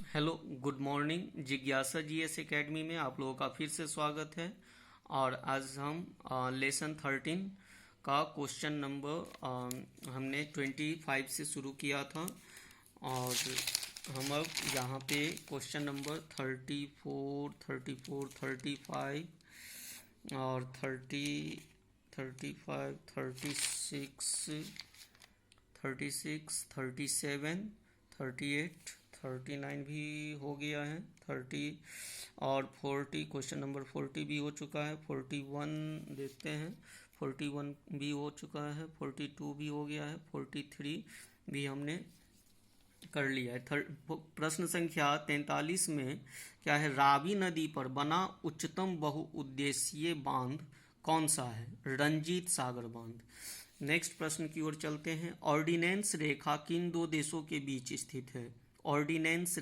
Hello, good morning. जिज्ञासा GS academy में आप लोगों का फिर से स्वागत है। और आज हम लेसन 13 का क्वेश्चन नंबर हमने 25 से शुरू किया था। और हम अब यहाँ पे क्वेश्चन नंबर 34, 34, 35 और 30, 35, 36, 36, 37, 38, 39 भी हो गया है। 30 और 40, क्वेश्चन नंबर 40 भी हो चुका है। 41 देखते हैं, 41 भी हो चुका है। 42 भी हो गया है। 43 भी हमने कर लिया है। प्रश्न संख्या 43 में क्या है? रावी नदी पर बना उच्चतम बहुउद्देशीय बांध कौन सा है? रंजीत सागर बांध। नेक्स्ट प्रश्न की ओर चलते हैं। ऑर्डिनेंस रेखा किन दो देशों के बीच स्थित है? ऑर्डिनेंस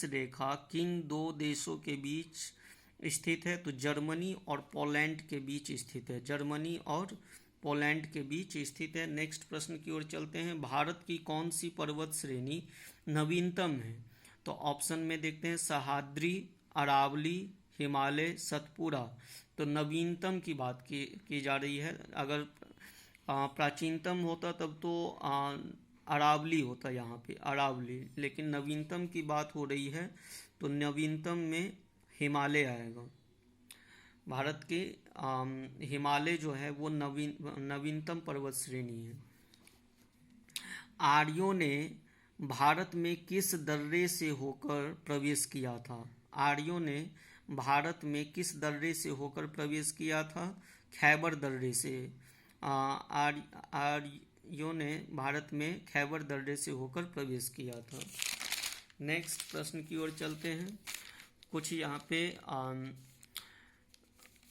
रेखा किन दो देशों के बीच स्थित है? तो जर्मनी और पोलैंड के बीच स्थित है। जर्मनी और पोलैंड के बीच स्थित है। नेक्स्ट प्रश्न की ओर चलते हैं। भारत की कौन सी पर्वत श्रेणी नवीनतम है? तो ऑप्शन में देखते हैं सह्याद्री, अरावली, हिमालय, सतपुड़ा। तो नवीनतम की बात की जा रही है। अगर प्राचीनतम होता तब तो अरावली होता, यहाँ पे अरावली, लेकिन नवीनतम की बात हो रही है तो नवीनतम में हिमालय आएगा। भारत के हिमालय जो है वो नवीनतम पर्वत श्रेणी है। आर्यों ने भारत में किस दर्रे से होकर प्रवेश किया था? आर्यों ने भारत में किस दर्रे से होकर प्रवेश किया था? खैबर दर्रे से। आर्यों ने भारत में खैबर दर्रे से होकर प्रवेश किया था। नेक्स्ट प्रश्न की ओर चलते हैं। कुछ यहाँ पे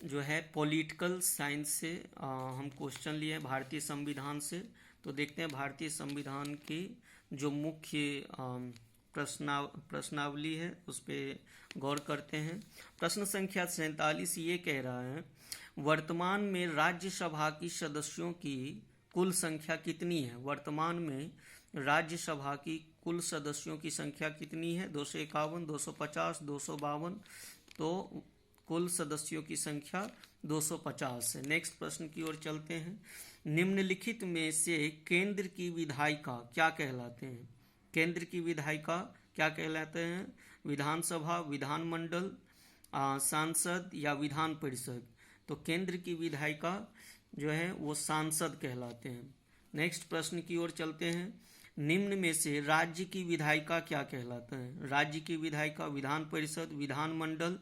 जो है पॉलिटिकल साइंस से हम क्वेश्चन लिए हैं भारतीय संविधान से। तो देखते हैं भारतीय संविधान की जो मुख्य प्रश्नावली है उस पर गौर करते हैं। प्रश्न संख्या 47 ये कह रहा है, वर्तमान में राज्यसभा की सदस्यों की कुल संख्या कितनी है? वर्तमान में राज्यसभा की कुल सदस्यों की संख्या कितनी है? 251, 250, 252। तो कुल सदस्यों की संख्या 250 है। नेक्स्ट प्रश्न की ओर चलते हैं। निम्नलिखित में से केंद्र की विधायिका क्या कहलाते हैं? केंद्र की विधायिका क्या कहलाते हैं? विधानसभा, विधानमंडल, सांसद या विधान परिषद? तो केंद्र की विधायिका जो है वो सांसद कहलाते हैं। नेक्स्ट प्रश्न की ओर चलते हैं। निम्न में से राज्य की विधायिका क्या कहलाते हैं? राज्य की विधायिका विधान परिषद, विधानमंडल,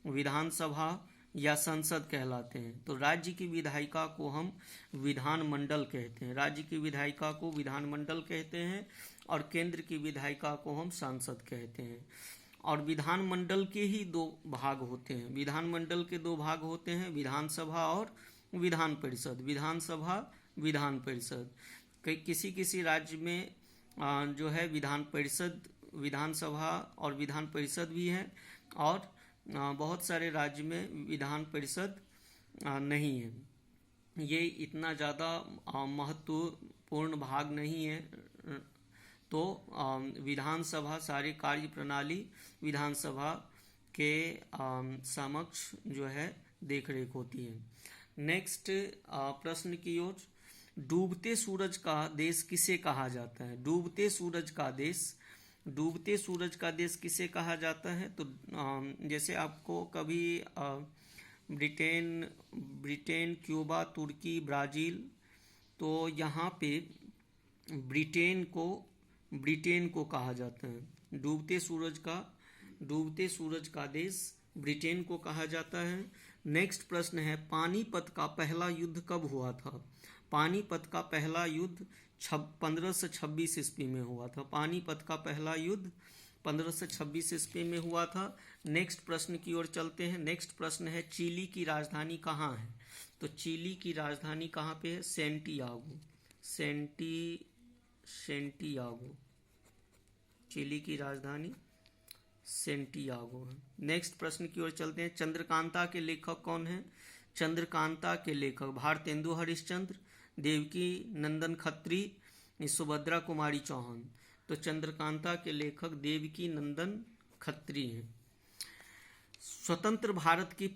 विधानसभा या संसद कहलाते हैं। तो राज्य की विधायिका को हम विधानमंडल कहते हैं। राज्य की विधायिका को विधानमंडल कहते हैं और केंद्र की विधायिका को हम सांसद कहते हैं। और विधानमंडल के ही दो भाग होते हैं। विधानमंडल के दो भाग होते हैं, विधानसभा और विधान परिषद। विधानसभा, विधान परिषद। किसी किसी राज्य में जो है विधान परिषद, विधानसभा और विधान परिषद भी है, और बहुत सारे राज्य में विधान परिषद नहीं है। ये इतना ज़्यादा महत्वपूर्ण भाग नहीं है। तो विधानसभा, सारी कार्य प्रणाली विधानसभा के समक्ष जो है देख रेख होती है। नेक्स्ट प्रश्न की ओर। डूबते सूरज का देश किसे कहा जाता है? डूबते सूरज का देश किसे कहा जाता है? तो जैसे आपको कभी ब्रिटेन, क्यूबा, तुर्की, ब्राज़ील, तो यहाँ पे ब्रिटेन को कहा जाता है। डूबते सूरज का देश ब्रिटेन को कहा जाता है। नेक्स्ट प्रश्न है, पानीपत का पहला युद्ध कब हुआ था? पानीपत का पहला युद्ध 1526 ईस्वी में हुआ था। पानीपत का पहला युद्ध 1526 ईस्वी में हुआ था। नेक्स्ट प्रश्न की ओर चलते हैं। नेक्स्ट प्रश्न है, चिली की राजधानी कहाँ है? तो चिली की राजधानी कहाँ पे है? सेंटियागो। चिली की राजधानी सेंटियागो है। नेक्स्ट प्रश्न की ओर चलते हैं। चंद्रकांता के लेखक कौन है? चंद्रकांता के लेखक भारतेंदु हरिश्चंद्र, देवकी नंदन खत्री, सुभद्रा कुमारी चौहान। तो चंद्रकांता के लेखक देवकी नंदन खत्री हैं। स्वतंत्र भारत की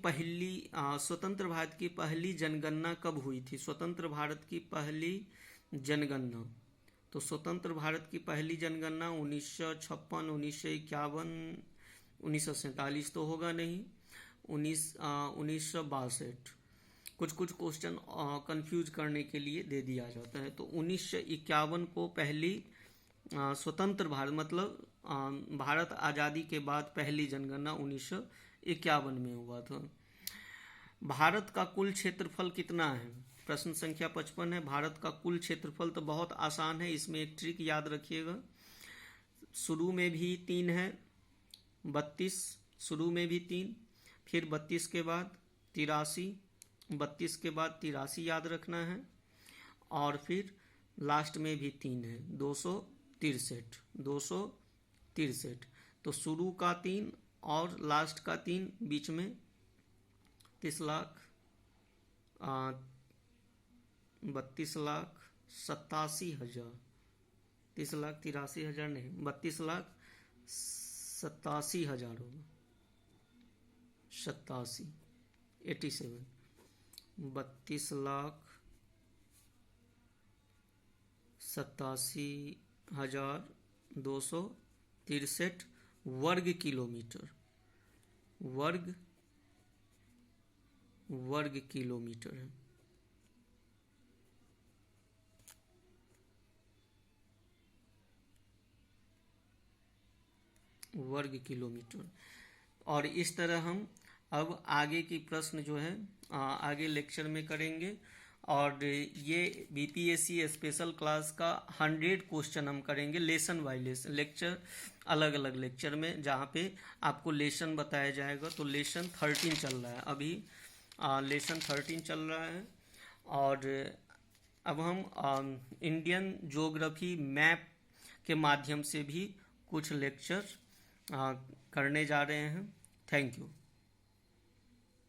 पहली जनगणना कब हुई थी? स्वतंत्र भारत की पहली जनगणना, तो स्वतंत्र भारत की पहली जनगणना 1956, 1951, 1947 तो होगा नहीं, 1962। कुछ क्वेश्चन कंफ्यूज करने के लिए दे दिया जाता है। तो 1951 को पहली स्वतंत्र भारत मतलब भारत आज़ादी के बाद पहली जनगणना 1951 में हुआ था। भारत का कुल क्षेत्रफल कितना है? प्रश्न संख्या 55 है। भारत का कुल क्षेत्रफल तो बहुत आसान है, इसमें एक ट्रिक याद रखिएगा। शुरू में भी 3 है, 32, शुरू में भी 3, फिर 32 के बाद 83, 32 के बाद 83 याद रखना है, और फिर लास्ट में भी 3 है, 263। तो शुरू का 3 और लास्ट का 3, बीच में 32,87,000, 30,83,000 नहीं, 32,87,000 होगा, 87, 32,87,263 वर्ग किलोमीटर, वर्ग किलोमीटर है। वर्ग किलोमीटर। और इस तरह हम अब आगे की प्रश्न जो है आगे लेक्चर में करेंगे। और ये बीपीएससी स्पेशल क्लास का 100 क्वेश्चन हम करेंगे लेसन बाय लेसन, लेक्चर अलग अलग लेक्चर में, जहाँ पे आपको लेसन बताया जाएगा। तो लेसन 13 चल रहा है अभी, लेसन 13 चल रहा है। और अब हम इंडियन ज्योग्राफी मैप के माध्यम से भी कुछ लेक्चर करने जा रहे हैं। Thank you.